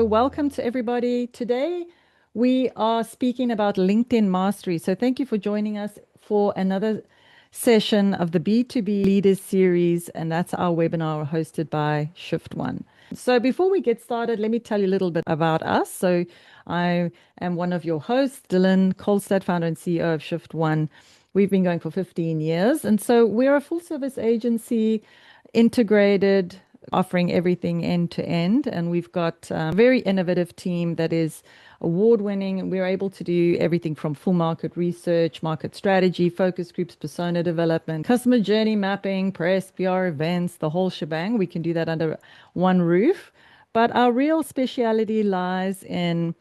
welcome to everybody. Today, we are speaking about LinkedIn mastery. So, thank you for joining us for another session of the B2B Leaders Series, and that's our webinar hosted by Shift One. So, before we get started, let me tell you a little bit about us. So, I am one of your hosts, Dylan Kolstad, founder and CEO of Shift One. We've been going for 15 years, and so we're a full service agency, integrated, offering everything end to end. And we've got a very innovative team that is award winning. We're able to do everything from full market research, market strategy, focus groups, persona development, customer journey mapping, press, PR events, the whole shebang. We can do that under one roof. But our real speciality lies in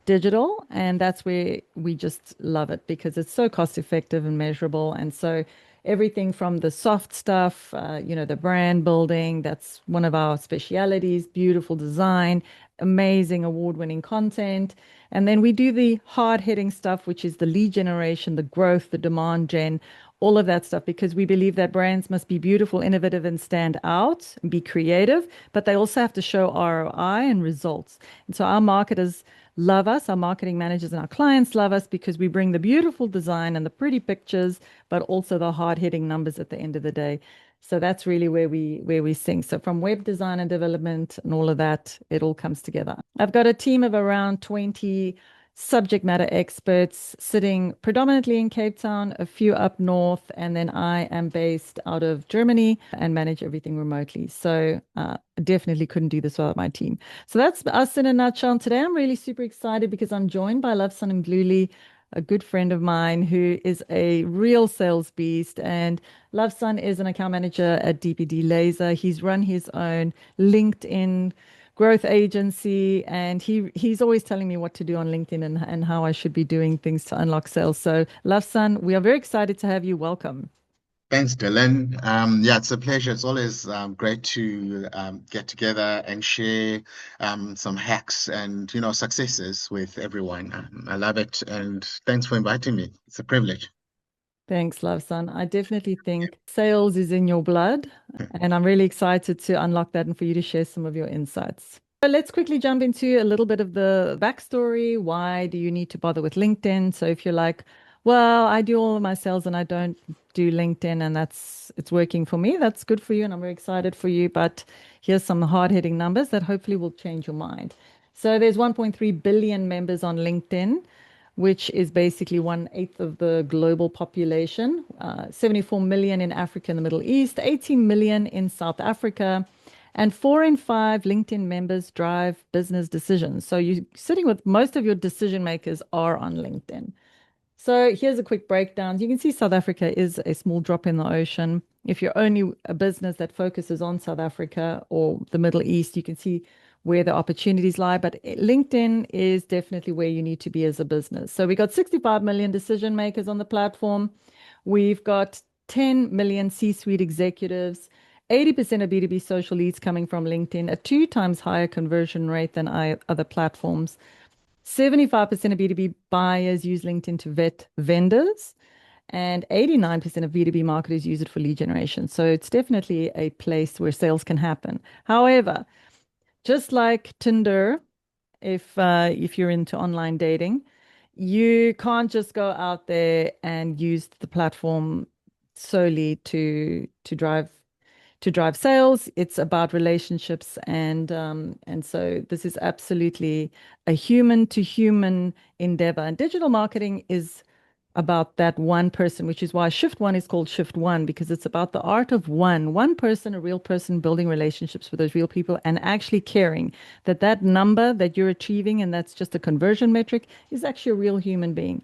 digital, and that's where we just love it because it's so cost effective and measurable. And so everything from the soft stuff, the brand building, that's one of our specialities, beautiful design, amazing award-winning content. And then we do the hard-hitting stuff, which is the lead generation, the growth, the demand gen, all of that stuff, because we believe that brands must be beautiful, innovative, and stand out and be creative, but they also have to show ROI and results. And so our marketers love us, our marketing managers and our clients love us because we bring the beautiful design and the pretty pictures, but also the hard-hitting numbers at the end of the day. So that's really where we sing. So from web design and development and all of that, it all comes together. I've got a team of around 20 subject matter experts sitting predominantly in Cape Town, a few up north, and then I am based out of Germany and manage everything remotely. So definitely couldn't do this without my team. So that's us in a nutshell. And today I'm really super excited because I'm joined by Lovesun and Gluli, a good friend of mine who is a real sales beast. And Lovesun is an account manager at DPD Laser. He's run his own LinkedIn growth agency, and he's always telling me what to do on LinkedIn and how I should be doing things to unlock sales. So, Lovesun, we are very excited to have you. Welcome. Thanks, Dylan. Yeah, it's a pleasure. It's always great to get together and share some hacks and successes with everyone. I love it, and thanks for inviting me. It's a privilege. Thanks, Lovesun. I definitely think sales is in your blood, and I'm really excited to unlock that and for you to share some of your insights. So let's quickly jump into a little bit of the backstory. Why do you need to bother with LinkedIn? So if you're like, well, I do all of my sales and I don't do LinkedIn and it's working for me, that's good for you and I'm very excited for you. But here's some hard-hitting numbers that hopefully will change your mind. So there's 1.3 billion members on LinkedIn, which is basically 1/8 of the global population, 74 million in Africa and the Middle East, 18 million in South Africa, and 4 in 5 LinkedIn members drive business decisions. So you're sitting with most of your decision makers are on LinkedIn. So here's a quick breakdown. You can see South Africa is a small drop in the ocean. If you're only a business that focuses on South Africa or the Middle East, you can see where the opportunities lie. But LinkedIn is definitely where you need to be as a business. So we got 65 million decision makers on the platform. We've got 10 million C-suite executives, 80% of B2B social leads coming from LinkedIn, a 2 times higher conversion rate than other platforms. 75% of B2B buyers use LinkedIn to vet vendors, and 89% of B2B marketers use it for lead generation. So it's definitely a place where sales can happen. However, just like Tinder, if you're into online dating, you can't just go out there and use the platform solely to drive sales. It's about relationships, and so this is absolutely a human to human endeavor. And digital marketing is about that one person, which is why Shift One is called Shift One, because it's about the art of one person, a real person building relationships with those real people and actually caring that that number that you're achieving, and that's just a conversion metric, is actually a real human being.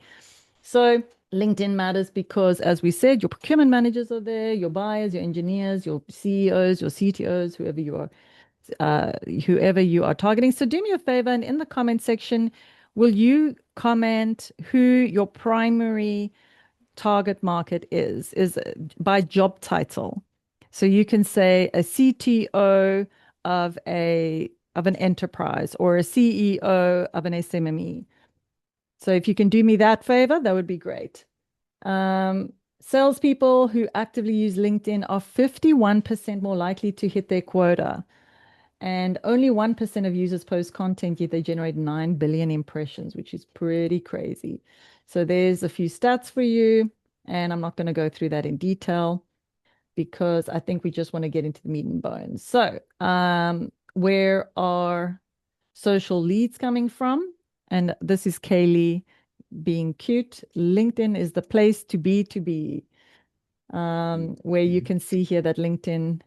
So LinkedIn matters because, as we said, your procurement managers are there, your buyers, your engineers, your CEOs, your CTOs, whoever you are targeting. So do me a favor, and in the comment section, will you comment who your primary target market is by job title. So you can say a CTO of an enterprise or a CEO of an SMME. So if you can do me that favor, that would be great. Salespeople who actively use LinkedIn are 51% more likely to hit their quota. And only 1% of users post content, yet they generate 9 billion impressions, which is pretty crazy. So there's a few stats for you, and I'm not going to go through that in detail because I think we just want to get into the meat and bones. So, where are social leads coming from? And this is Kaylee being cute. LinkedIn is the place to be, where you can see here that LinkedIn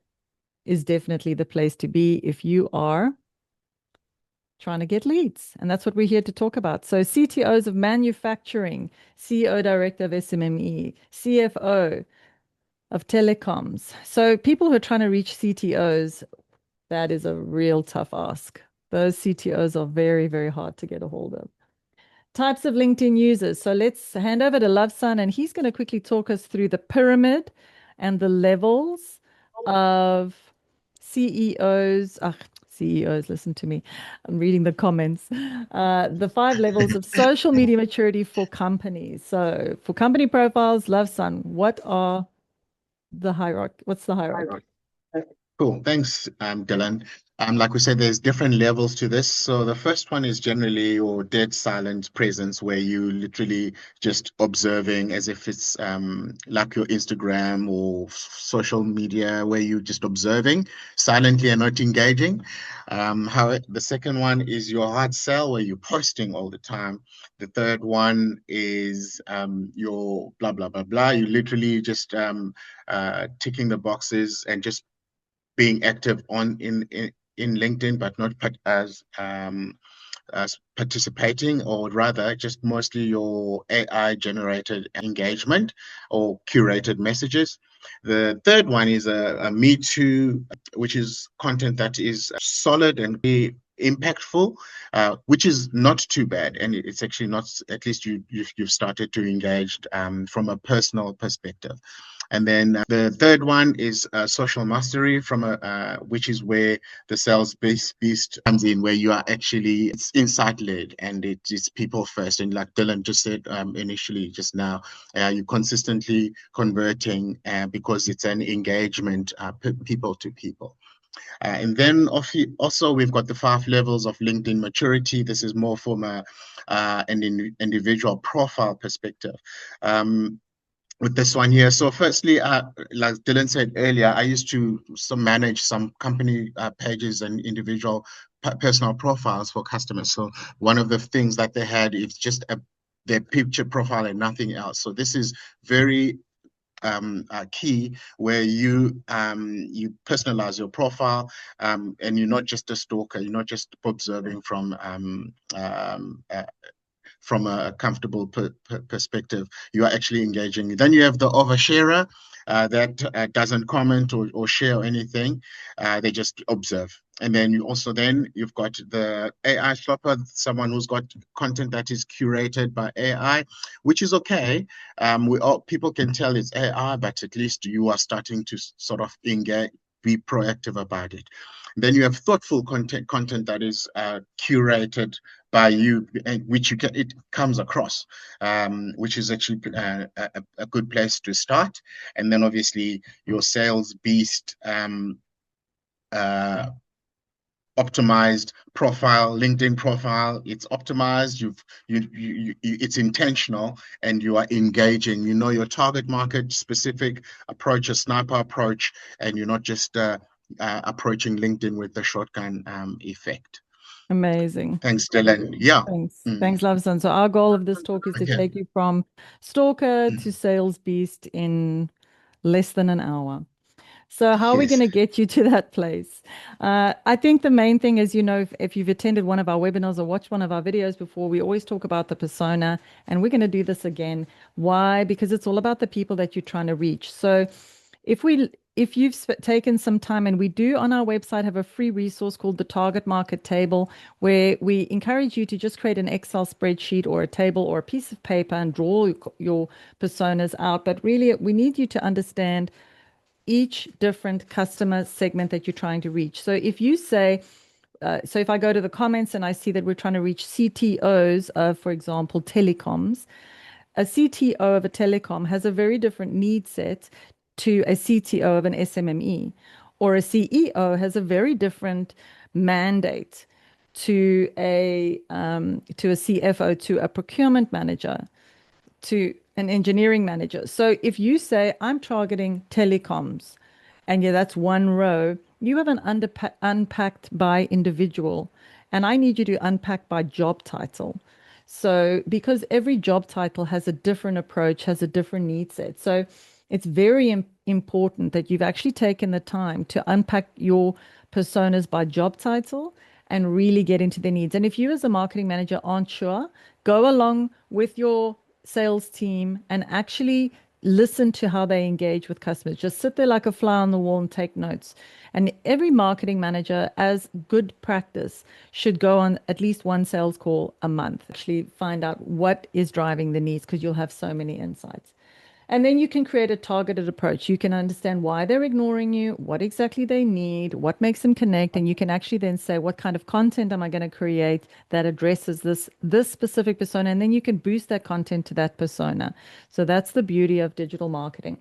is definitely the place to be if you are trying to get leads. And that's what we're here to talk about. So, CTOs of manufacturing, CEO director of SMME, CFO of telecoms. So, people who are trying to reach CTOs, that is a real tough ask. Those CTOs are very, very hard to get a hold of. Types of LinkedIn users. So let's hand over to Lovesun, and he's going to quickly talk us through the pyramid and the levels of CEOs. CEOs, listen to me. I'm reading the comments. The 5 levels of social media maturity for companies. So for company profiles, Lovesun, what are the hierarchy? What's the hierarchy? Cool. Thanks, Dylan. Like we said, there's different levels to this. So the first one is generally your dead silent presence, where you literally just observing as if it's like your Instagram or social media, where you just observing silently and not engaging. How the second one is your hard sell, where you're posting all the time. The third one is your blah blah blah blah. You literally just ticking the boxes and just being active in LinkedIn, but not as participating, or rather just mostly your AI generated engagement or curated messages. The third one is a Me Too, which is content that is solid and be impactful, which is not too bad, and it's actually not. At least you've started to engage from a personal perspective. And then the third one is social mastery, from a which is where the sales beast comes in, where you are actually, it's insight led and it's people first. And like Dylan just said initially just now, you're consistently converting because it's an engagement, people to people. And then also we've got the 5 levels of LinkedIn maturity. This is more from an individual profile perspective. With this one here. So firstly, like Dylan said earlier, I used to manage some company pages and individual personal profiles for customers. So one of the things that they had is just their picture profile and nothing else. So this is very key, where you personalize your profile, and you're not just a stalker. You're not just observing from a comfortable perspective. You are actually engaging. Then you have the oversharer that doesn't comment or share anything. They just observe. And then you've got the AI shopper, someone who's got content that is curated by AI, which is okay. People can tell it's AI, but at least you are starting to sort of engage, be proactive about it. Then you have thoughtful content that is curated by you, which it comes across, which is actually a good place to start. And then obviously your sales beast, optimized profile, LinkedIn profile. It's optimized. It's intentional, and you are engaging. You know your target market, specific approach, a sniper approach, and you're not just approaching LinkedIn with the shotgun effect. Amazing. Thanks, Dylan. Yeah. Thanks. Thanks, Loveson. So our goal of this talk is to Okay. take you from stalker to sales beast in less than an hour. So how are we going Yes. to get you to that place? I think the main thing is, if you've attended one of our webinars or watched one of our videos before, we always talk about the persona, and we're going to do this again. Why? Because it's all about the people that you're trying to reach. So if you've taken some time, and we do on our website have a free resource called the Target Market Table, where we encourage you to just create an Excel spreadsheet or a table or a piece of paper and draw your personas out. But really, we need you to understand each different customer segment that you're trying to reach. So if you say, so if I go to the comments and I see that we're trying to reach CTOs of, for example, telecoms, a CTO of a telecom has a very different need set to a CTO of an SMME. or a CEO has a very different mandate to a CFO, to a procurement manager, to an engineering manager. So if you say, I'm targeting telecoms, and yeah, that's one row, you have an unpacked by individual, and I need you to unpack by job title. So because every job title has a different approach, has a different need set. So it's very important that you've actually taken the time to unpack your personas by job title and really get into their needs. And if you as a marketing manager aren't sure, go along with your sales team and actually listen to how they engage with customers. Just sit there like a fly on the wall and take notes. And every marketing manager, as good practice, should go on at least one sales call a month. Actually, find out what is driving the needs because you'll have so many insights. And then you can create a targeted approach. You can understand why they're ignoring you, what exactly they need, what makes them connect, and you can actually then say, what kind of content am I going to create that addresses this specific persona? And then you can boost that content to that persona. So that's the beauty of digital marketing.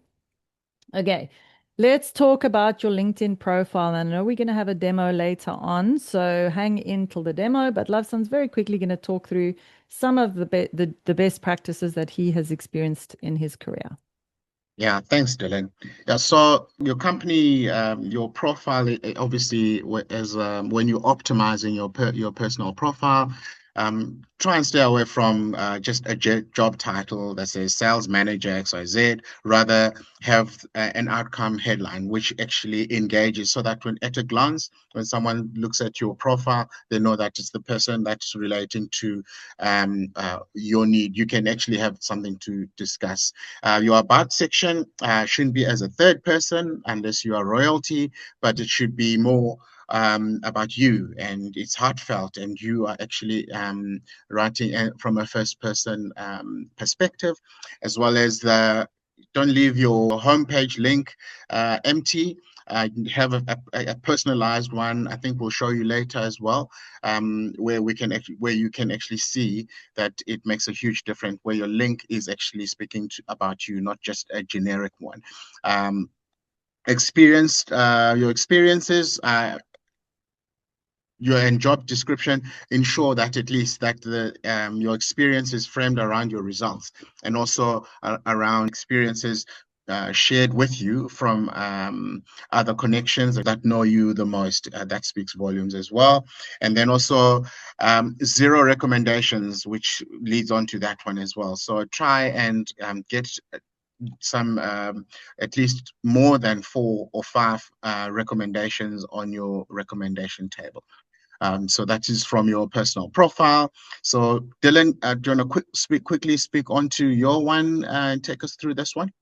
Okay, let's talk about your LinkedIn profile. And I know we're going to have a demo later on, so hang in till the demo. But Loveson's very quickly going to talk through some of the best practices that he has experienced in his career. Yeah, thanks, Dylan. Yeah, so your company, your profile, obviously, as when you're optimizing your personal profile, try and stay away from just a job title that says sales manager XYZ. Rather, have an outcome headline which actually engages, so that when at a glance, when someone looks at your profile, they know that it's the person that's relating to your need. You can actually have something to discuss. Your about section shouldn't be as a third person unless you are royalty, but it should be more about you, and it's heartfelt, and you are actually writing from a first person perspective, as well as the don't leave your homepage link empty. Have a personalized one. I think we'll show you later as well, where you can actually see that it makes a huge difference, where your link is actually speaking about you, not just a generic one. Your experiences, your and job description, ensure that at least that the your experience is framed around your results, and also around experiences shared with you from other connections that know you the most. That speaks volumes as well. And then also zero recommendations, which leads on to that one as well. So try and get some at least more than 4 or 5 recommendations on your recommendation table. So that is from your personal profile. So Dylan, do you want to quickly speak onto your one and take us through this one?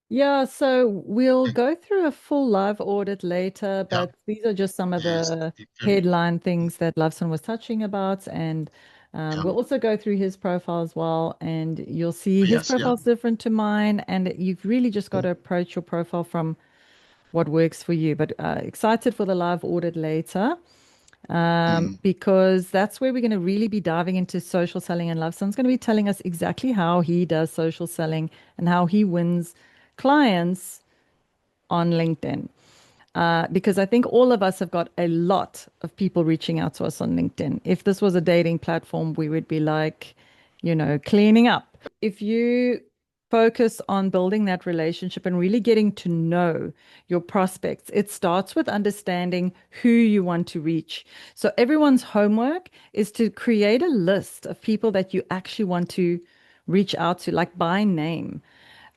Yeah, so we'll go through a full live audit later, Yeah. but these are just some of Yes. the headline things that Loveson was touching about. And Yeah. we'll also go through his profile as well. And you'll see his Yes. Yeah. profile's different to mine. And you've really just got Cool. to approach your profile from what works for you. But excited for the live audit later, Mm. because that's where we're going to really be diving into social selling. And Loveson's going to be telling us exactly how he does social selling and how he wins clients on LinkedIn. Because I think all of us have got a lot of people reaching out to us on LinkedIn. If this was a dating platform, we would be like, cleaning up. If you focus on building that relationship and really getting to know your prospects, it starts with understanding who you want to reach. So everyone's homework is to create a list of people that you actually want to reach out to, like by name.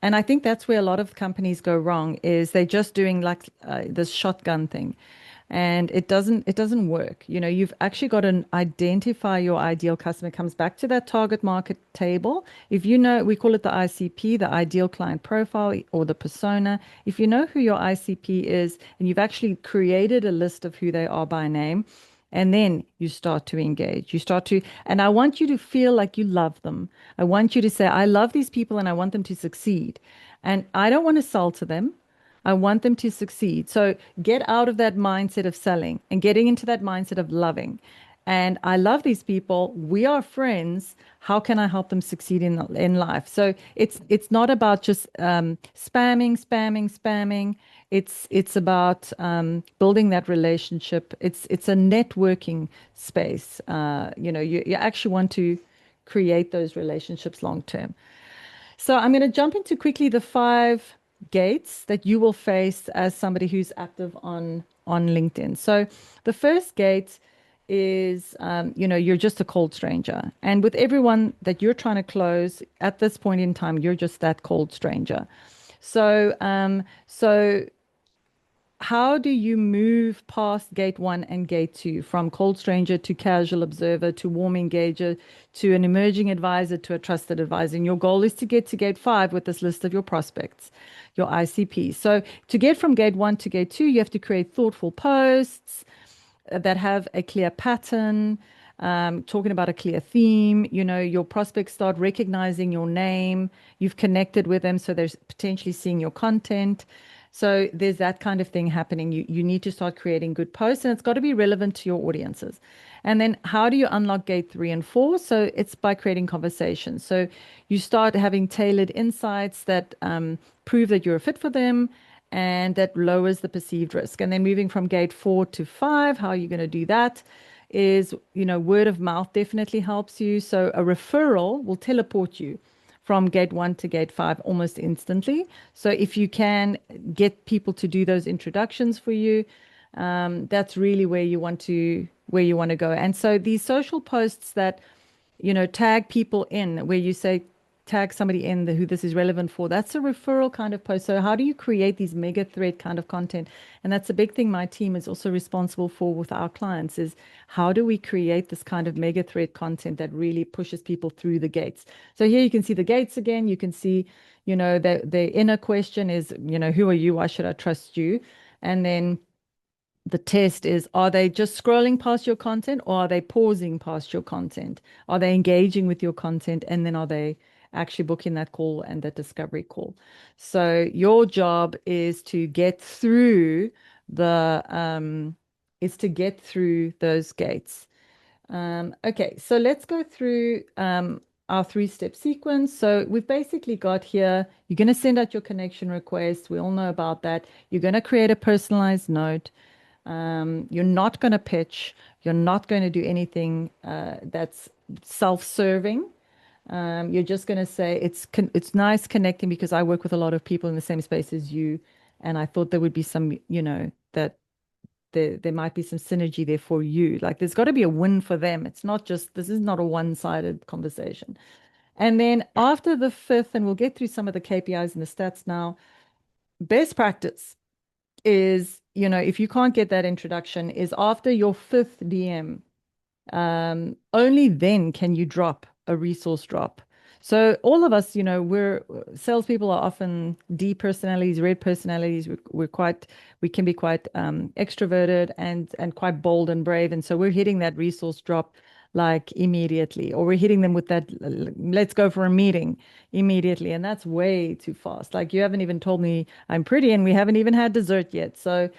And I think that's where a lot of companies go wrong is they're just doing like this shotgun thing. And it doesn't work. You've actually got to identify your ideal customer. It comes back to that target market table. If you know, we call it the ICP, the ideal client profile or the persona. If you know who your ICP is and you've actually created a list of who they are by name, and then you start to engage. And I want you to feel like you love them. I want you to say, I love these people and I want them to succeed. And I don't want to sell to them. I want them to succeed. So get out of that mindset of selling and getting into that mindset of loving. And I love these people. We are friends. How can I help them succeed in life? So it's not about just spamming. It's about building that relationship. It's a networking space. You actually want to create those relationships long term. So I'm going to jump into quickly the five gates that you will face as somebody who's active on LinkedIn. So the first gate is, you're just a cold stranger, and with everyone that you're trying to close at this point in time, you're just that cold stranger. So how do you move past gate one and gate two from cold stranger to casual observer to warm engager to an emerging advisor to a trusted advisor? And your goal is to get to gate five with this list of your prospects, your ICP. So to get from gate one to gate two, you have to create thoughtful posts that have a clear pattern, talking about a clear theme. Your prospects start recognizing your name. You've connected with them, so they're potentially seeing your content. So there's that kind of thing happening. You need to start creating good posts, and it's got to be relevant to your audiences. And then how do you unlock gate three and four? So it's by creating conversations. So you start having tailored insights that prove that you're a fit for them and that lowers the perceived risk. And then moving from gate four to five, how are you going to do that? Is, word of mouth definitely helps you. So a referral will teleport you from gate one to gate five almost instantly. So if you can get people to do those introductions for you, that's really where you want to go. And so these social posts that tag people in, where you say tag somebody in who this is relevant for, that's a referral kind of post. So how do you create these mega thread kind of content? And that's a big thing my team is also responsible for with our clients, is how do we create this kind of mega thread content that really pushes people through the gates? So here you can see the gates again. You can see, the inner question is, who are you? Why should I trust you? And then the test is, are they just scrolling past your content, or are they pausing past your content? Are they engaging with your content? And then are they actually booking that call and that discovery call? So your job the is to get through those gates. Okay, so let's go through our three-step sequence. So we've basically got here, you're going to send out your connection request. We all know about that. You're going to create a personalized note. You're not going to pitch. You're not going to do anything that's self-serving. You're just going to say it's nice connecting because I work with a lot of people in the same space as you, and I thought there would be some, that there might be some synergy there for you. Like there's got to be a win for them. This is not a one-sided conversation. And then after the fifth, and we'll get through some of the KPIs and the stats now, best practice is, if you can't get that introduction, is after your fifth DM, only then can you drop a resource drop. So all of us, we're salespeople are often D personalities, red personalities. We can be quite extroverted and quite bold and brave. And so we're hitting that resource drop like immediately, or we're hitting them with that, let's go for a meeting immediately. And that's way too fast. Like you haven't even told me I'm pretty and we haven't even had dessert yet. So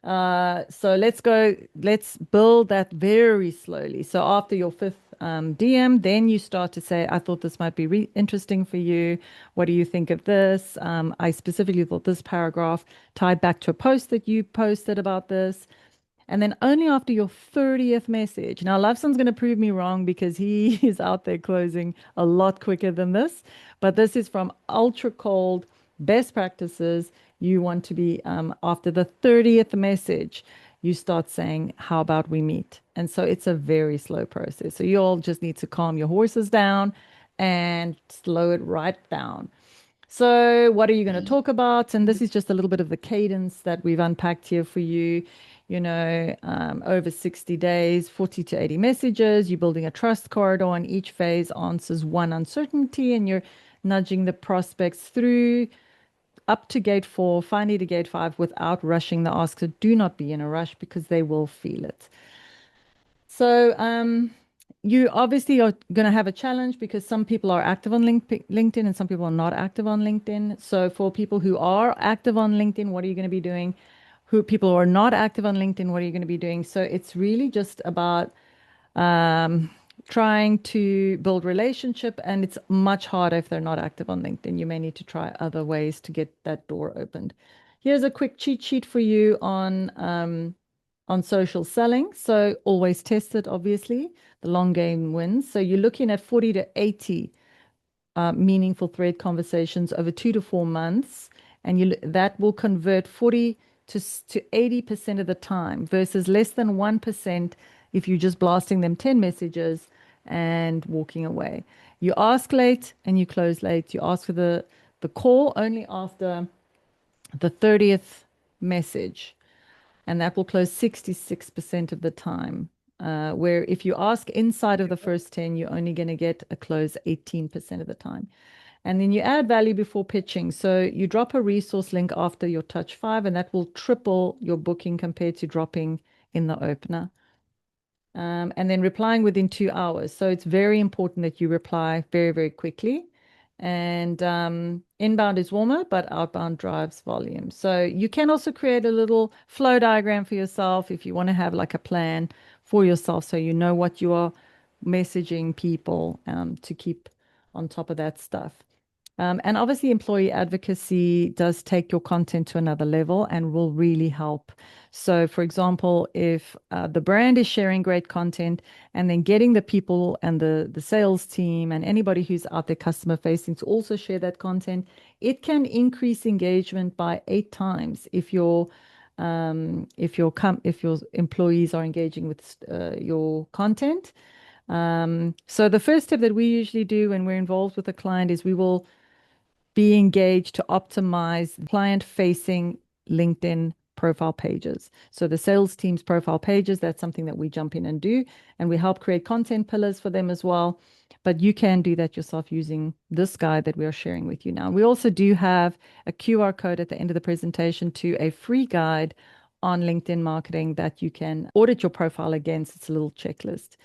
let's build that very slowly. So after your fifth DM, then you start to say, I thought this might be interesting for you. What do you think of this? I specifically thought this paragraph tied back to a post that you posted about this. And then only after your 30th message. Now, Lovesun's going to prove me wrong because he is out there closing a lot quicker than this. But this is from ultra cold best practices. You want to be, after the 30th message, you start saying, how about we meet? And so it's a very slow process. So you all just need to calm your horses down and slow it right down. So, what are you going to talk about? And this is just a little bit of the cadence that we've unpacked here for you. Over 60 days, 40 to 80 messages. You're building a trust corridor, and each phase answers one uncertainty, and you're nudging the prospects through up to gate four, finally to gate five without rushing the ask. So, do not be in a rush because they will feel it. So, you obviously are going to have a challenge because some people are active on LinkedIn and some people are not active on LinkedIn. So, for people who are active on LinkedIn, what are you going to be doing? People who are not active on LinkedIn, what are you going to be doing? So, it's really just about um, trying to build relationship, and it's much harder if they're not active on LinkedIn. You may need to try other ways to get that door opened. Here's a quick cheat sheet for you on social selling. So always test it, obviously. The long game wins. So you're looking at 40 to 80 meaningful thread conversations over 2 to 4 months, and that will convert 40 to 80% of the time versus less than 1% if you're just blasting them 10 messages and walking away. You ask late and you close late. You ask for the call only after the 30th message, and that will close 66% of the time. Where if you ask inside of the first 10, you're only going to get a close 18% of the time. And then you add value before pitching. So you drop a resource link after your touch five, and that will triple your booking compared to dropping in the opener. And then replying within 2 hours. So it's very important that you reply very, very quickly. And inbound is warmer, but outbound drives volume. So you can also create a little flow diagram for yourself if you want to have like a plan for yourself so you know what you are messaging people to keep on top of that stuff. And obviously, employee advocacy does take your content to another level and will really help. So, for example, if the brand is sharing great content and then getting the people and the sales team and anybody who's out there customer facing to also share that content, it can increase engagement by 8 times if your employees are engaging with your content. So the first step that we usually do when we're involved with a client is we will be engaged to optimize client-facing LinkedIn profile pages. So the sales team's profile pages, that's something that we jump in and do, and we help create content pillars for them as well. But you can do that yourself using this guide that we are sharing with you now. We also do have a QR code at the end of the presentation to a free guide on LinkedIn marketing that you can audit your profile against. It's a little checklist.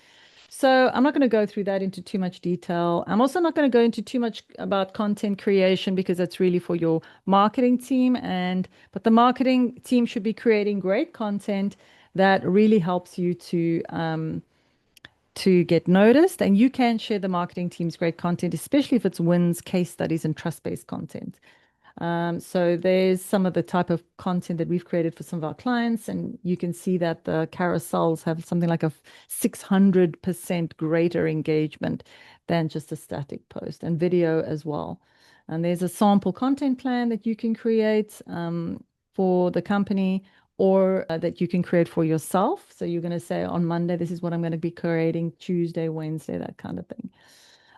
So I'm not going to go through that into too much detail. I'm also not going to go into too much about content creation because that's really for your marketing team. But the marketing team should be creating great content that really helps you to get noticed. And you can share the marketing team's great content, especially if it's wins, case studies, and trust-based content. So there's some of the type of content that we've created for some of our clients, and you can see that the carousels have something like a 600% greater engagement than just a static post, and video as well. And there's a sample content plan that you can create for the company or that you can create for yourself. So you're going to say on Monday, this is what I'm going to be creating, Tuesday, Wednesday, that kind of thing.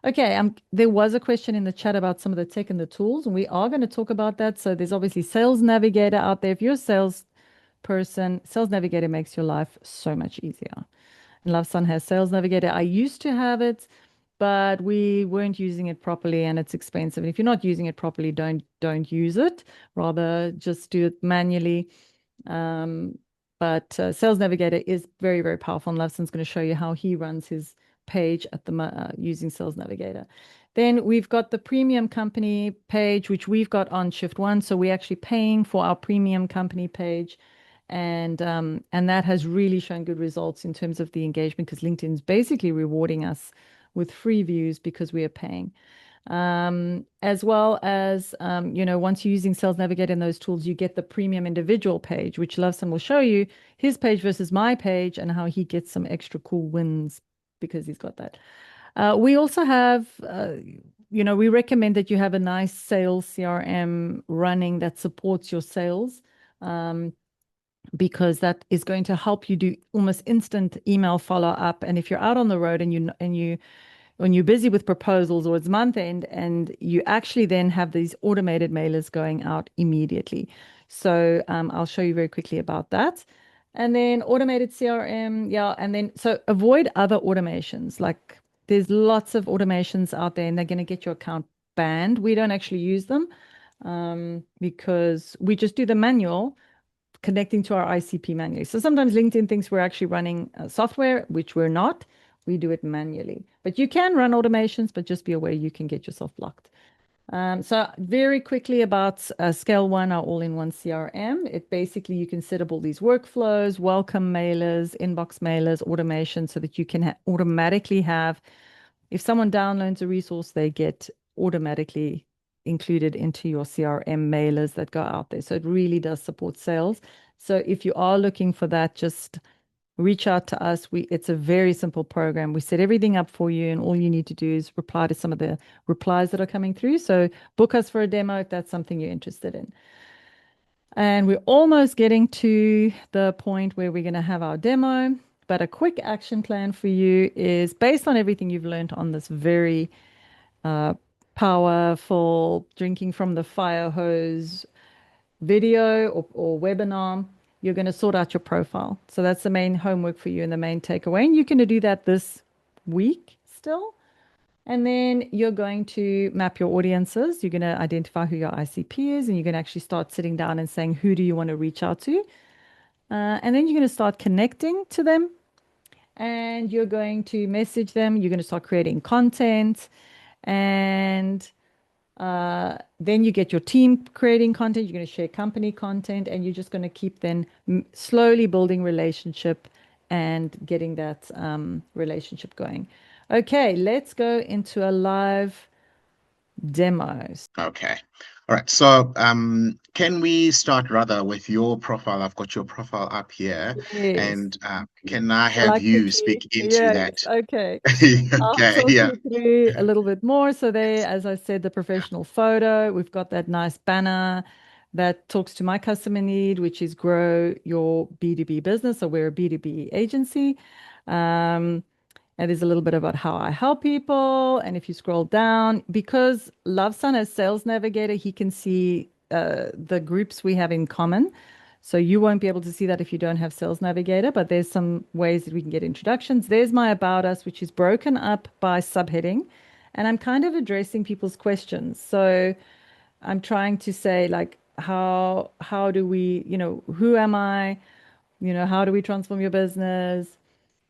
Okay, there was a question in the chat about some of the tech and the tools, and we are going to talk about that. So there's obviously Sales Navigator out there. If you're a salesperson, Sales Navigator makes your life so much easier. And LoveSun has Sales Navigator. I used to have it, but we weren't using it properly, and it's expensive. And if you're not using it properly, don't use it. Rather, just do it manually. But Sales Navigator is very, very powerful, and LoveSun's going to show you how he runs his page at the using Sales Navigator. Then we've got the premium company page, which we've got on Shift One. So we're actually paying for our premium company page. And that has really shown good results in terms of the engagement because LinkedIn's basically rewarding us with free views because we are paying. As well as, once you're using Sales Navigator and those tools, you get the premium individual page, which LoveSun will show you his page versus my page and how he gets some extra cool wins because he's got that. We also have, we recommend that you have a nice sales CRM running that supports your sales. Because that is going to help you do almost instant email follow up. And if you're out on the road and when you're busy with proposals or it's month end, and you actually then have these automated mailers going out immediately. So I'll show you very quickly about that. And then automated CRM, yeah. And then so avoid other automations. Like there's lots of automations out there, and they're going to get your account banned. We don't actually use them because we just do the manual connecting to our ICP manually. So sometimes LinkedIn thinks we're actually running software, which we're not. We do it manually. But you can run automations, but just be aware you can get yourself blocked. So very quickly about Scale One, our all-in-one CRM. It basically, you can set up all these workflows, welcome mailers, inbox mailers, automation, so that you can automatically have, if someone downloads a resource, they get automatically included into your CRM mailers that go out there. So it really does support sales. So if you are looking for that, just reach out to us. It's a very simple program. We set everything up for you, and all you need to do is reply to some of the replies that are coming through. So book us for a demo if that's something you're interested in. And we're almost getting to the point where we're going to have our demo. But a quick action plan for you is based on everything you've learned on this very uh, powerful drinking from the fire hose video or webinar. You're going to sort out your profile. So that's the main homework for you and the main takeaway. And you're going to do that this week still. And then you're going to map your audiences. You're going to identify who your ICP is, and you're going to actually start sitting down and saying, who do you want to reach out to? And then you're going to start connecting to them, and you're going to message them. You're going to start creating content, and then you get your team creating content. You're going to share company content, and you're just going to keep then slowly building relationship and getting that relationship going. Okay, let's go into a live demo. Okay. All right. So, can we start rather with your profile? I've got your profile up here, Yes, and can I I have like the you key. speak into Yes, that? okay. I'll Okay. talk Yeah. you through a little bit more. So there, as I said, the professional photo, we've got that nice banner that talks to my customer need, which is grow your B2B business. So we're a B2B agency. Um, and there's a little bit about how I help people. And if you scroll down, because Lovesun as Sales Navigator, he can see the groups we have in common. So you won't be able to see that if you don't have Sales Navigator, but there's some ways that we can get introductions. There's my About Us, which is broken up by subheading. And I'm kind of addressing people's questions. So I'm trying to say like how do we, who am I? How do we transform your business?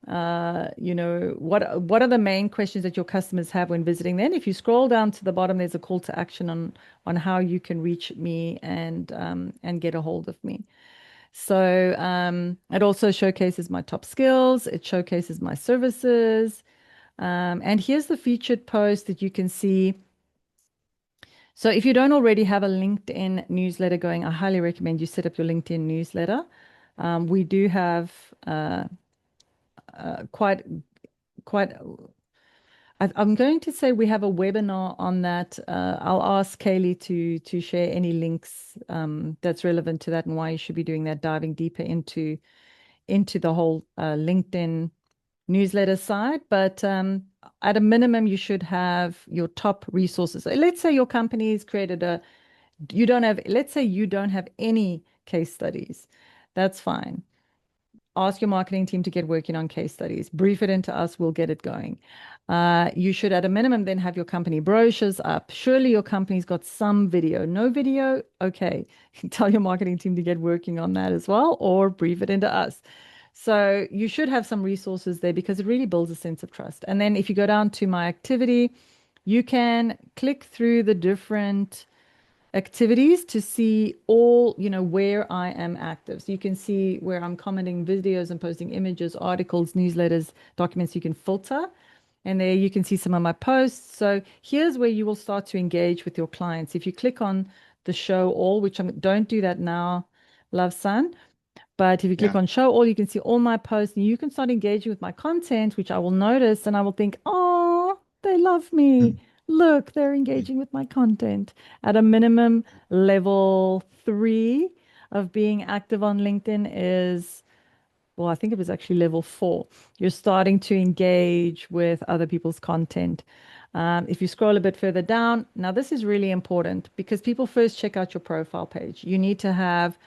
What are the main questions that your customers have when visiting? Then, if you scroll down to the bottom, there's a call to action on how you can reach me and get a hold of me. So it also showcases my top skills. It showcases my services. And here's the featured post that you can see. So if you don't already have a LinkedIn newsletter going, I highly recommend you set up your LinkedIn newsletter. We do have quite quite I'm going to say we have a webinar on that. I'll ask Kaylee to share any links that's relevant to that and why you should be doing that, diving deeper into the whole LinkedIn newsletter side. But at a minimum, you should have your top resources. So let's say your company's created you don't have, let's say you don't have any case studies. That's fine. Ask your marketing team to get working on case studies. Brief it into us. We'll get it going. You should, at a minimum, then have your company brochures up. Surely your company's got some video. No video? Okay. Tell your marketing team to get working on that as well, or brief it into us. So you should have some resources there because it really builds a sense of trust. And then if you go down to my activity, you can click through the different activities to see all, where I am active. So you can see where I'm commenting videos and posting images, articles, newsletters, documents you can filter. And there you can see some of my posts. So here's where you will start to engage with your clients. If you click on the show all, which don't do that now, Love Sun, but if you click Yeah. on show all, you can see all my posts and you can start engaging with my content, which I will notice and I will think, oh, they love me. Mm, Look, they're mm, engaging with my content. At a minimum, level 3 of being active on LinkedIn is, well, I think it was actually level 4. You're starting to engage with other people's content. If you scroll a bit further down, now this is really important because people first check out your profile page. You need to have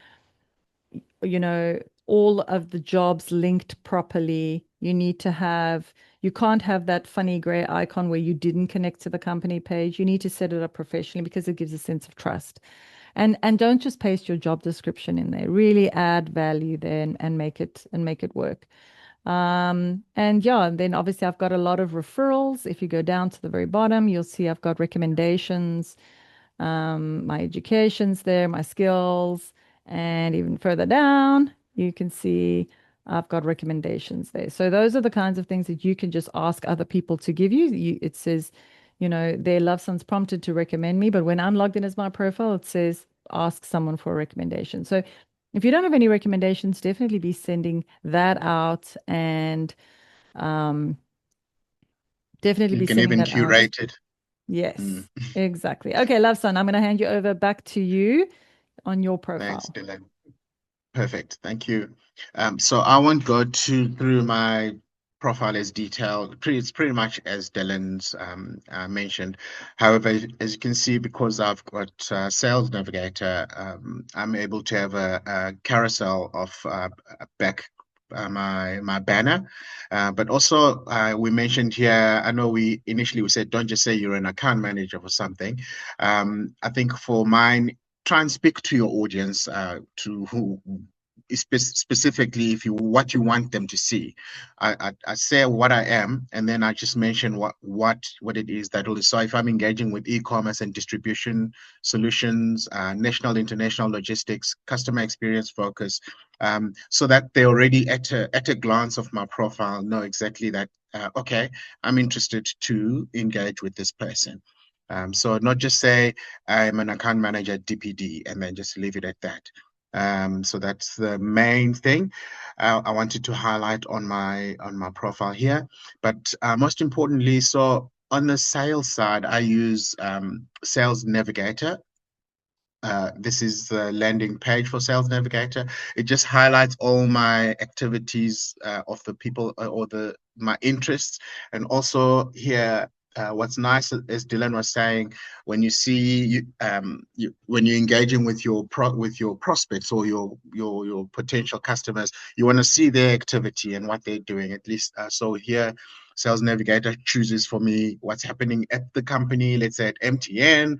all of the jobs linked properly. You can't have that funny gray icon where you didn't connect to the company page. You need to set it up professionally because it gives a sense of trust. And don't just paste your job description in there. Really add value there and make it work. And yeah, and then obviously I've got a lot of referrals. If you go down to the very bottom, you'll see I've got recommendations, my education's there, my skills, and even further down, you can see I've got recommendations there. So those are the kinds of things that you can just ask other people to give you. It says, their loved one's prompted to recommend me, but when I'm logged in as my profile, it says ask someone for a recommendation. So if you don't have any recommendations, definitely be sending that out, and definitely You be can sending even that out. curate it. Yes, Mm. exactly. Okay, love son, I'm going to hand you over back to you on your Thanks, profile. Dylan. Perfect. Thank you. So I won't go through my profile as detailed. It's pretty much as Dylan's mentioned. However, as you can see, because I've got Sales Navigator, I'm able to have a carousel of back my banner. But also, we mentioned here, I know we initially we said, don't just say you're an account manager for something. I think for mine, try and speak to your audience, to who specifically if you what you want them to see. I say what I am, and then I just mention what it is that will. So if I'm engaging with e-commerce and distribution solutions, national international logistics, customer experience focus, so that they already at a glance of my profile know exactly that, okay, I'm interested to engage with this person. So not just say I'm an account manager at DPD and then just leave it at that. So that's the main thing I wanted to highlight on my profile here. But most importantly, so on the sales side, I use Sales Navigator. This is the landing page for Sales Navigator. It just highlights all my activities of the people or the my interests, and also here. What's nice, as Dylan was saying, when you see when you're engaging with your prospects or your potential customers, you want to see their activity and what they're doing. At least, so here, Sales Navigator chooses for me what's happening at the company. Let's say at MTN,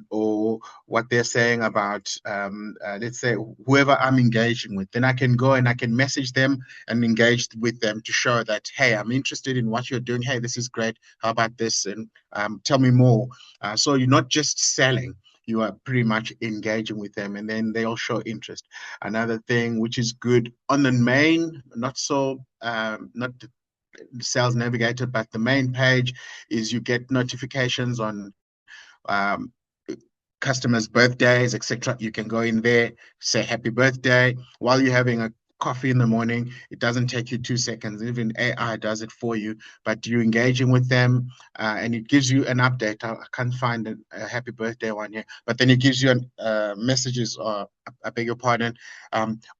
or what they're saying about, let's say, whoever I'm engaging with. Then I can go and I can message them and engage with them to show that, hey, I'm interested in what you're doing. Hey, this is great. How about this? And tell me more. So you're not just selling. You are pretty much engaging with them, and then they'll show interest. Another thing which is good on the main, not so, not Sales Navigator, but the main page, is you get notifications on customers' birthdays, etc. You can go in there, say happy birthday while you're having a coffee in the morning. It doesn't take you 2 seconds. Even AI does it for you, but you're engaging with them, and it gives you an update. I can't find a happy birthday one here, but then it gives you messages, or I beg your pardon,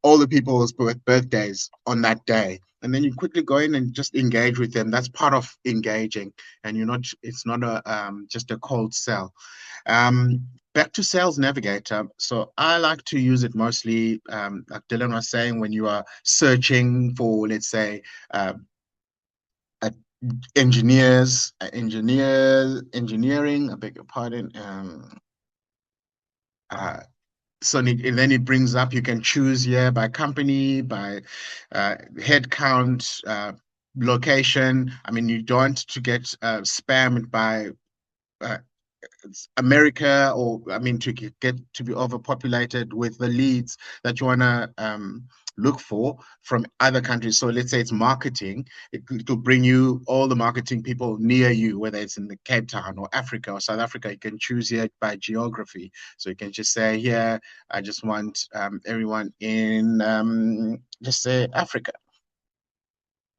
all the people's birthdays on that day. And then you quickly go in and just engage with them. That's part of engaging, and it's not just a cold sell. Back to Sales Navigator. So I like to use it mostly, like Dylan was saying, when you are searching for, let's say, uh, uh, engineering, I beg your pardon. Uh, so and then it brings up, you can choose here by company, by head count, location. I mean, you don't want to get spammed by uh, America, or I mean, to get to be overpopulated with the leads that you want to look for from other countries. So let's say it's marketing, it'll bring you all the marketing people near you, whether it's in the Cape Town or Africa or South Africa. You can choose here by geography. So you can just say here, I just want everyone in, just say Africa,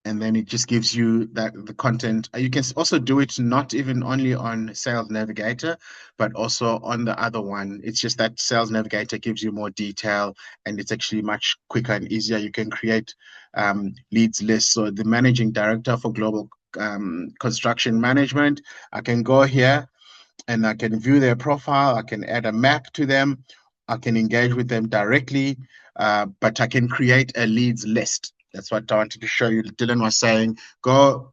and then it just gives you that the content. You can also do it not even only on Sales Navigator, but also on the other one. It's just that Sales Navigator gives you more detail, and it's actually much quicker and easier. You can create leads lists. So the managing director for global construction management, I can go here and I can view their profile. I can add a map to them. I can engage with them directly, but I can create a leads list. That's what I wanted to show you. Dylan was saying, go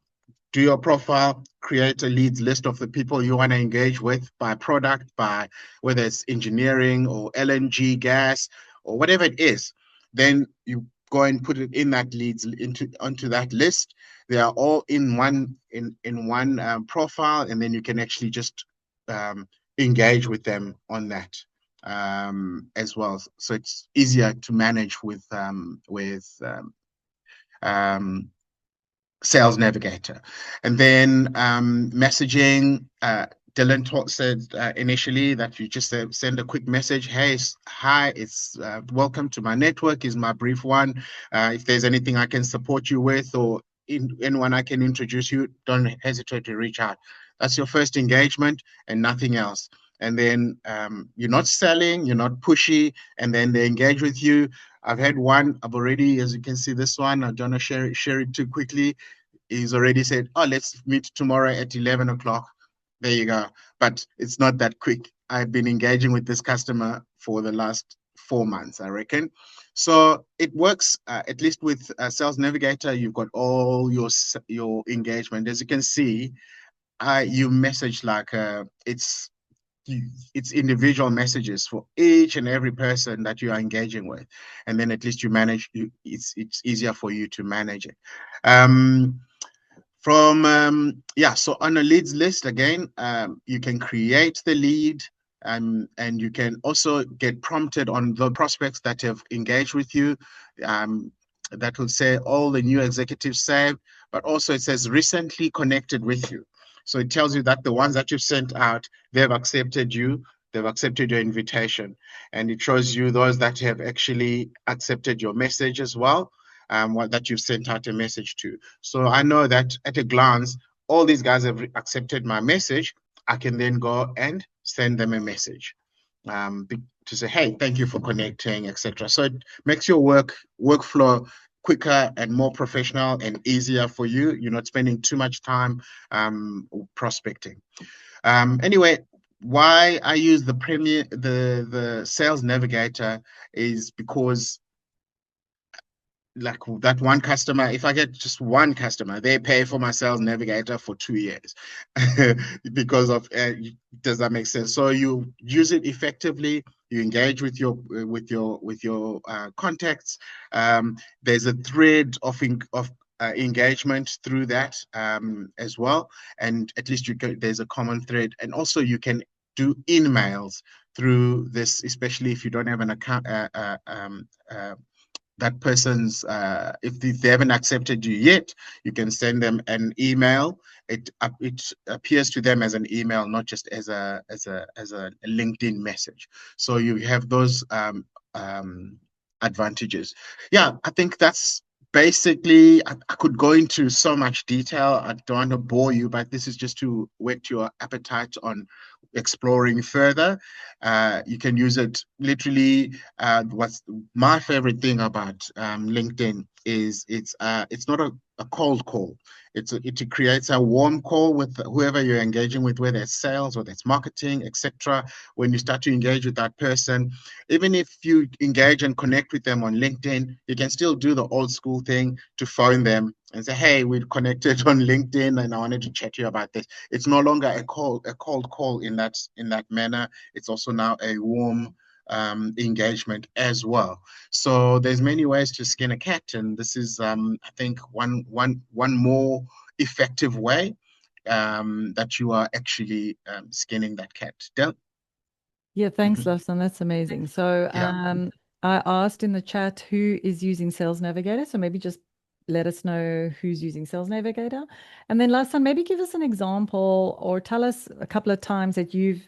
do your profile, create a leads list of the people you want to engage with by product, by whether it's engineering or LNG, gas, or whatever it is. Then you go and put it in that leads onto that list. They are all in one profile, and then you can actually just um, engage with them on that as well. So it's easier to manage with um, Sales Navigator. And then messaging, Dylan said initially that you just send a quick message. Hey, hi, it's welcome to my network, is my brief one. If there's anything I can support you with, or anyone I can introduce you, don't hesitate to reach out. That's your first engagement and nothing else. And then you're not selling, you're not pushy, and then they engage with you. I've had one, I've already, as you can see, this one, I don't want to share it too quickly. He's already said, oh, let's meet tomorrow at 11 o'clock. There you go. But it's not that quick. I've been engaging with this customer for the last 4 months, I reckon. So it works, at least with Sales Navigator, you've got all your engagement. As you can see, you message like it's individual messages for each and every person that you are engaging with, and then at least you manage. It's easier for you to manage it. Um, so on a leads list again, you can create the lead, and you can also get prompted on the prospects that have engaged with you. Um, that will say all the new executives saved, but also it says recently connected with you. So it tells you that the ones that you've sent out, they've accepted you, they've accepted your invitation, and it shows you those that have actually accepted your message as well, what that you've sent out a message to. So I know that at a glance, all these guys have accepted my message. I can then go and send them a message to say, hey, thank you for connecting, etc. So it makes your workflow quicker and more professional and easier for you. You're not spending too much time prospecting. Anyway, why I use the Sales Navigator is because, like, that one customer, if I get just one customer, they pay for my Sales Navigator for 2 years because of does that make sense? So you use it effectively, you engage with your contacts. There's a thread of engagement through that as well, and at least there's a common thread, and also you can do emails through this, especially if you don't have an account that person's if they haven't accepted you yet, you can send them an email. It appears to them as an email, not just as a LinkedIn message. So you have those advantages. Yeah, I think that's basically. I could go into so much detail. I don't want to bore you, but this is just to whet your appetite on exploring further. You can use it literally. What's my favorite thing about LinkedIn is it's not a cold call. It creates a warm call with whoever you're engaging with, whether it's sales, whether it's marketing, etc. When you start to engage with that person, even if you engage and connect with them on LinkedIn, you can still do the old school thing to phone them and say, hey, we connected on LinkedIn and I wanted to chat to you about this. It's no longer a cold call in that manner. It's also now a warm engagement as well. So there's many ways to skin a cat, and this is I think one more effective way that you are actually skinning that cat. Yeah, thanks, Mhm. Lawson. That's amazing. So, Yeah. I asked in the chat who is using Sales Navigator. So maybe just let us know who's using Sales Navigator. And then Lawson, maybe give us an example or tell us a couple of times that you've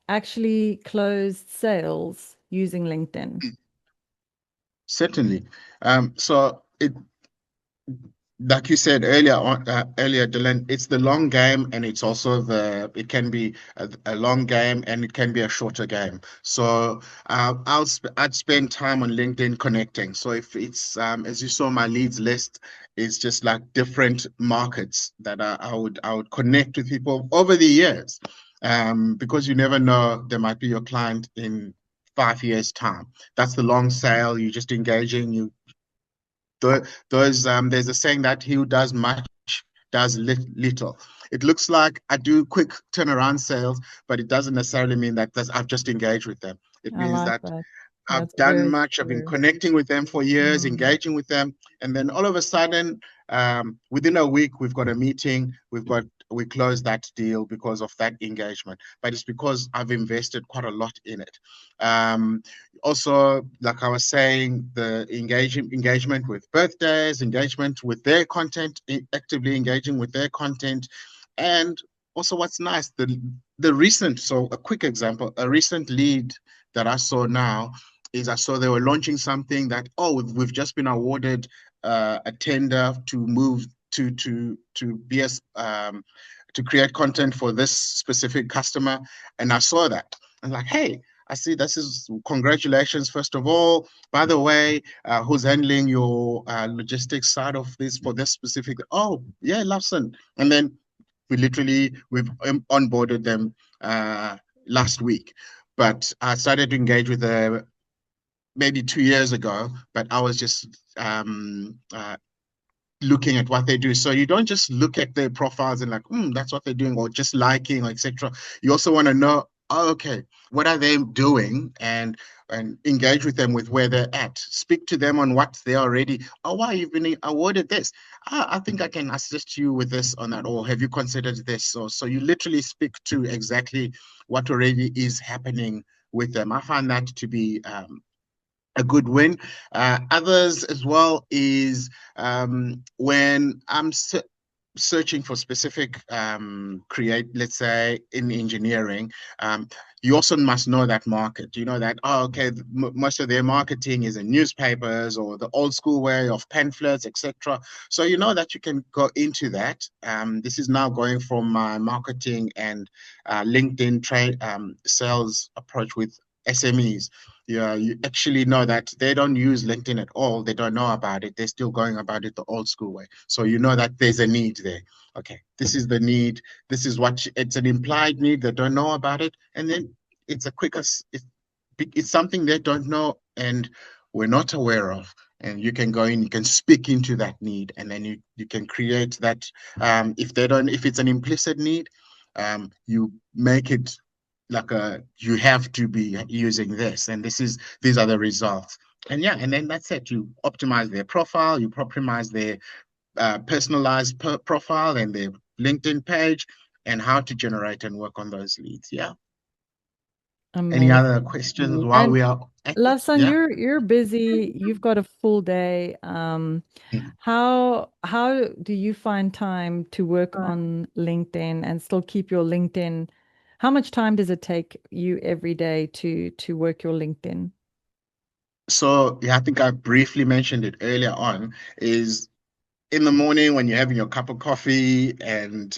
actually closed sales using LinkedIn. Certainly. So like you said earlier, Dylan, it's the long game, and it's also it can be a long game, and it can be a shorter game. So I'd spend time on LinkedIn connecting. So if it's as you saw, my leads list is just like different markets that I would connect with people over the years, because you never know, there might be your client in 5 years' time. That's the long sale. You're just engaging. There's a saying that he who does much does little. It looks like I do quick turnaround sales, but it doesn't necessarily mean that I've just engaged with them. It I means like that that. I've That's done very much. I've been true. connecting with them for years, Mm. engaging with them, and then all of a sudden, within a week, we've got a meeting. We've got we closed that deal because of that engagement, but it's because I've invested quite a lot in it. Um, Also, like I was saying, the engagement with birthdays, engagement with their content, actively engaging with their content, and also what's nice, the recent, so a quick example, a recent lead that I saw now is I saw they were launching something that, oh, we've just been awarded a tender to move to be to create content for this specific customer, and I saw that. I'm like, hey, I see this is congratulations, first of all. By the way, who's handling your logistics side of this for this specific? Oh, yeah, Lawson. And then we've onboarded them last week. But I started to engage with them maybe 2 years ago, but I was just looking at what they do. So you don't just look at their profiles and like, that's what they're doing, or just liking, or etc. You also want to know, oh, okay, what are they doing, and engage with them with where they're at. Speak to them on what they already. Oh, wow, you've been awarded this. I think I can assist you with this on that, or have you considered this? So you literally speak to exactly what already is happening with them. I find that to be a good win. Others as well is when I'm searching for specific let's say in engineering, you also must know that market. You know that, oh, okay, most of their marketing is in newspapers or the old school way of pamphlets, etc. So you know that you can go into that. This is now going from my marketing and LinkedIn trade sales approach with SMEs. Yeah, you actually know that they don't use LinkedIn at all. They don't know about it. They're still going about it the old school way. So you know that there's a need there. Okay, this is the need. This is what it's an implied need. They don't know about it, and then it's a quicker. It's something they don't know and we're not aware of. And you can go in, you can speak into that need, and then you can create that. If it's an implicit need, you make it like you have to be using this, and these are the results. And yeah, and then that's it. You optimize their profile, you optimize their personalized profile and their LinkedIn page, and how to generate and work on those leads. Yeah. Any other questions Amazing. while And we are at it? Lawson, Yeah. you're busy. You've got a full day. Mhm. How do you find time to work on LinkedIn and still keep your LinkedIn? How much time does it take you every day to work your LinkedIn? So yeah, I think I briefly mentioned it earlier on, is in the morning when you're having your cup of coffee and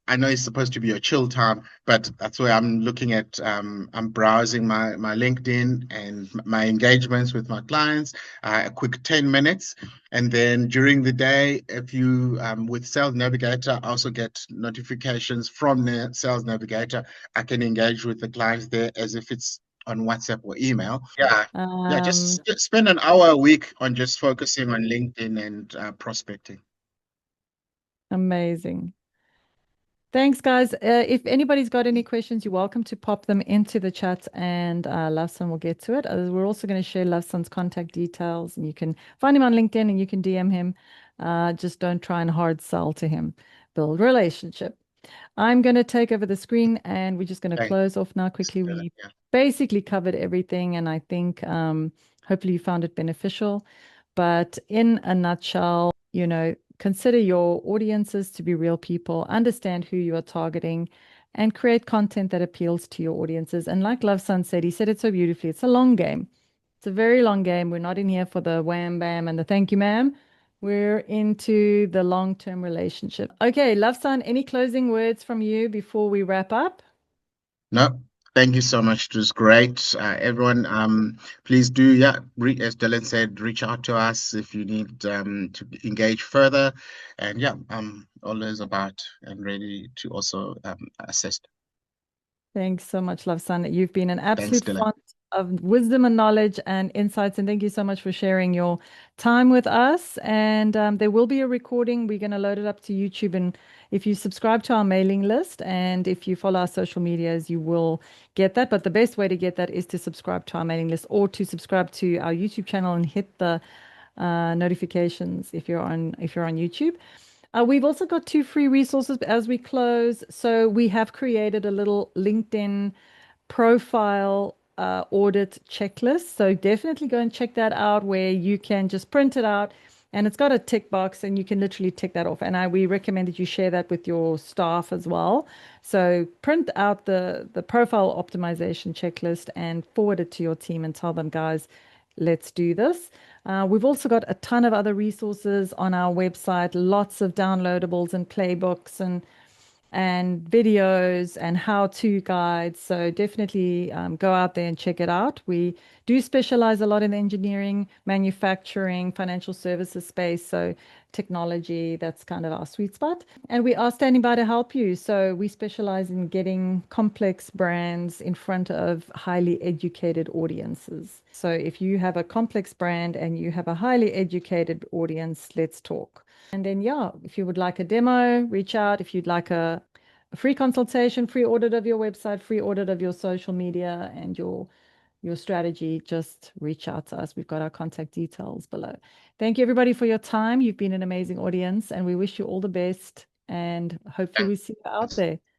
I know it's supposed to be a chill time, but that's where I'm looking at. I'm browsing my LinkedIn and my engagements with my clients, a quick 10 minutes. And then during the day, if you, with Sales Navigator, I also get notifications from the Sales Navigator. I can engage with the clients there as if it's on WhatsApp or email. Yeah. Yeah, Um, just spend an hour a week on just focusing on LinkedIn and prospecting. Amazing. Thanks, guys. If anybody's got any questions, you're welcome to pop them into the chat and Loveson will get to it. We're also going to share Loveson's contact details and you can find him on LinkedIn and you can DM him. Just don't try and hard sell to him. Build relationship. I'm going to take over the screen and we're just going to Thanks, close off now quickly. Stella. We Yeah. basically covered everything and I think hopefully you found it beneficial. But in a nutshell, consider your audiences to be real people, understand who you are targeting, and create content that appeals to your audiences. And like Love Sun said, he said it so beautifully, it's a long game. It's a very long game. We're not in here for the wham bam and the thank you, ma'am. We're into the long-term relationship. Okay, Love Sun, any closing words from you before we wrap up? No, thank you so much. It was great. Everyone, please do, yeah, as Dylan said, reach out to us if you need to engage further. And yeah, I'm always about and ready to also assist. Thanks so much, Love Sun. You've been an Thanks, absolute Dylan. font of wisdom and knowledge and insights. And thank you so much for sharing your time with us. And there will be a recording. We're going to load it up to YouTube. And if you subscribe to our mailing list and if you follow our social medias, you will get that. But the best way to get that is to subscribe to our mailing list or to subscribe to our YouTube channel and hit the notifications if you're on YouTube. We've also got two free resources as we close. So we have created a little LinkedIn profile audit checklist. So definitely go and check that out where you can just print it out and it's got a tick box and you can literally tick that off. And we recommend that you share that with your staff as well. So print out the profile optimization checklist and forward it to your team and tell them, guys, let's do this. We've also got a ton of other resources on our website, lots of downloadables and playbooks and videos and how-to guides. So definitely go out there and check it out. We do specialize a lot in the engineering, manufacturing, financial services space. So technology, that's kind of our sweet spot. And we are standing by to help you. So we specialize in getting complex brands in front of highly educated audiences. So if you have a complex brand and you have a highly educated audience, let's talk. And then, yeah, if you would like a demo, reach out. If you'd like a free consultation, free audit of your website, free audit of your social media and your strategy, just reach out to us. We've got our contact details below. Thank you, everybody, for your time. You've been an amazing audience, and we wish you all the best. And hopefully, we see you out there.